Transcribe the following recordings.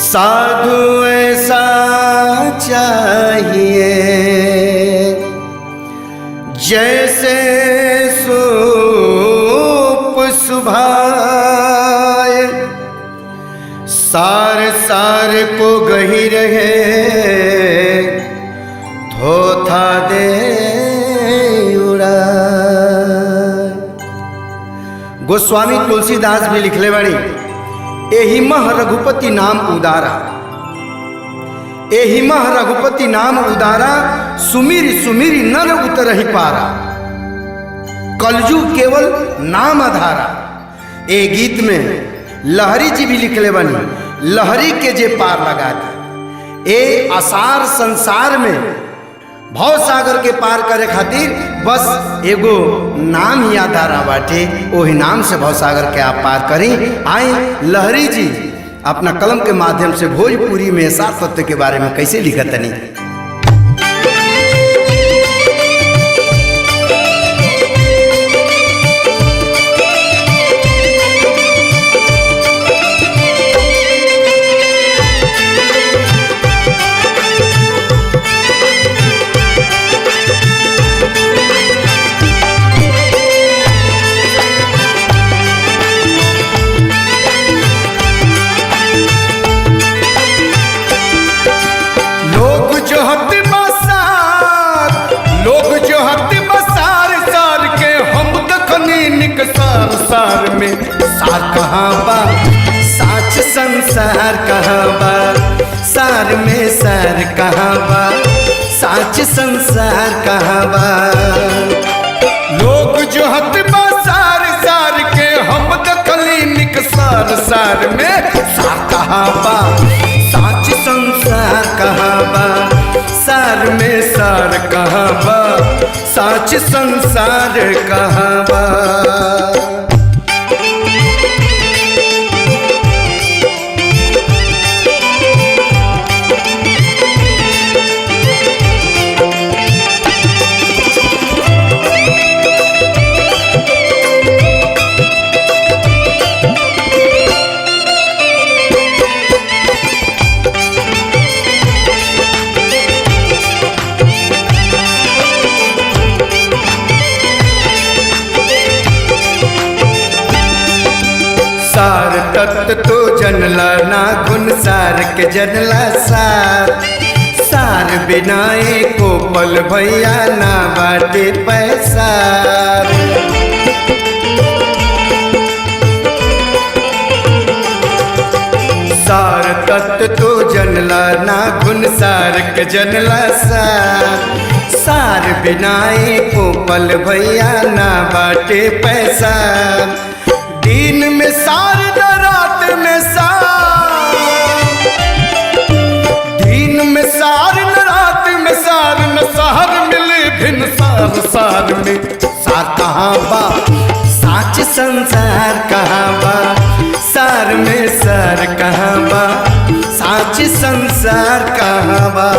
साधु ऐसा चाहिए जैसे सूप सुभाए, सार सार को गही रहे धोथा दे उड़ाए। गोस्वामी तुलसीदास भी लिखले बाड़ी, एहि मह रघुपति नाम उदारा, एहि मह रघुपति नाम उदारा, सुमिर सुमिर नर उतरहि पारा, कलजू केवल नाम आधारा। ए गीत में लहरी जी भी लिखले बनी, लहरी के जे पार लगा दी। ए असार संसार में भव सागर के पार करे खातिर बस एगो नाम ही आधारा बाटे, वही नाम से भव सागर के आप पार करी। आए लहरी जी अपना कलम के माध्यम से भोजपुरी में सात तत्व के बारे में कैसे लिखतनी। सार में सार कहाँ बा, साच संसार कहाँ बा, सार में सार कहाँ बा, साच संसार कहाँ बा। लोग जो हत बा सार सार के हम दखली निक सार सार में सार कहाँ बा, साच संसार कहाँ बा, सार में सार कहाँ बा, साच संसार कहाँ बा। सार तत्व तो जनला ना गुण सार के जनला सार, सार बिनाए को पल भैया ना बाटे पैसार। सार तत्व तो जनला ना गुण सार के जनला सार, सार बिनाए को पल भैया ना बाटे पैसार। दिन में सार न रात में सार, दिन में सार न रात में सार, न सार मिले भिन्न सार सार में सार कहाँ बा, साच संसार कहाँ बा, सार में सार कहाँ बा, साच संसार कहाँ बा।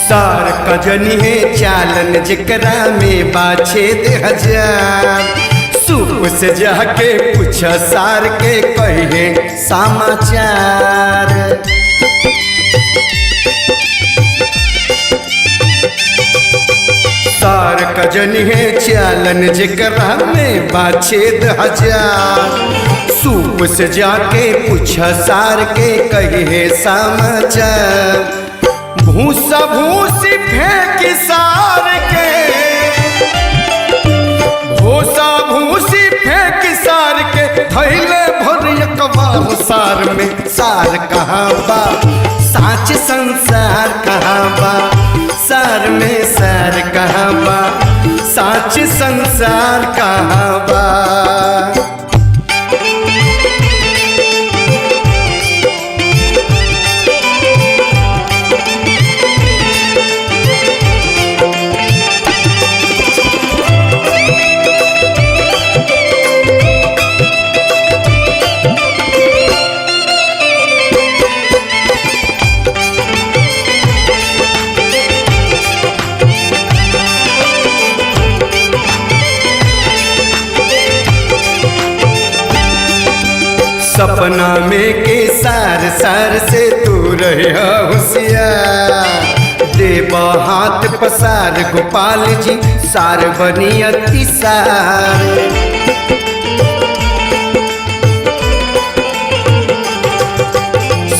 सार कजनी है चालन जिकरा में बाछेद हजार, सूप से जाके पूछ सार के कहे समाचार। सार कजनी है चालन जिकरा में बाछेद हजार, सूप से जाके पूछ सार के कहे समाचार। भूसा भूसी फेंक सार के, भूसा भूसी फेंक सार के, थैले भर अखबार सार में सार कहाँ बा, साच संसार कहाँ बा, सार में सार कहाँ बा, साच संसार कहाँ बा। सपना में के सार सार से तू रहे होशियार। देव हाथ पसार गोपाल जी सार बनी अतिसार।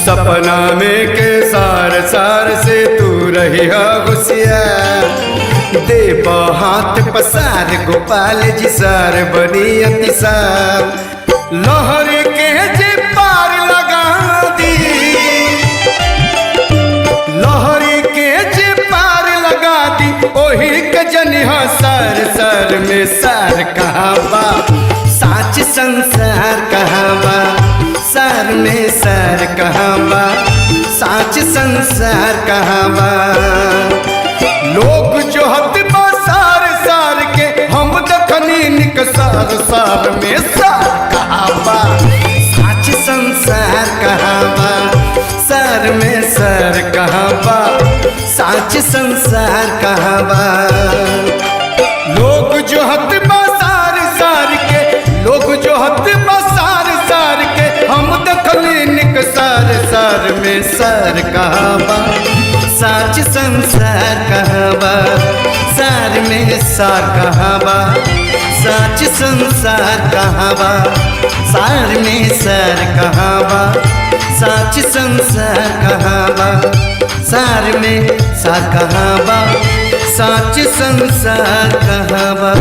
सपना में के सार सार से तू रही होशियार। देव हाथ पसार गोपाल जी सार बनी अतिसार। लहर के जे पार लगा दी, लहर के जे पार लगा दी, ओही के जनिहा सार सार में सार कहावा। साच संसार कहावा, सार में सार कहावा, साच संसार कहावा। लोग जो हत सार सार के हम दखनी निक सार सार में सार कहावा। साच संसार कहावा, सार में सार कहावा, साच संसार कहावा। लोग जो हत सार सार के, लोग जो हत सार सार के हम दखनी निक सार सार में सार कहावा। साच संसार कहावा, सार में सार कहावा, साच संसार कहावा, सार में सार कहावा, साच संसार कहावा, सार में सार कहावा, साच संसार कहावा।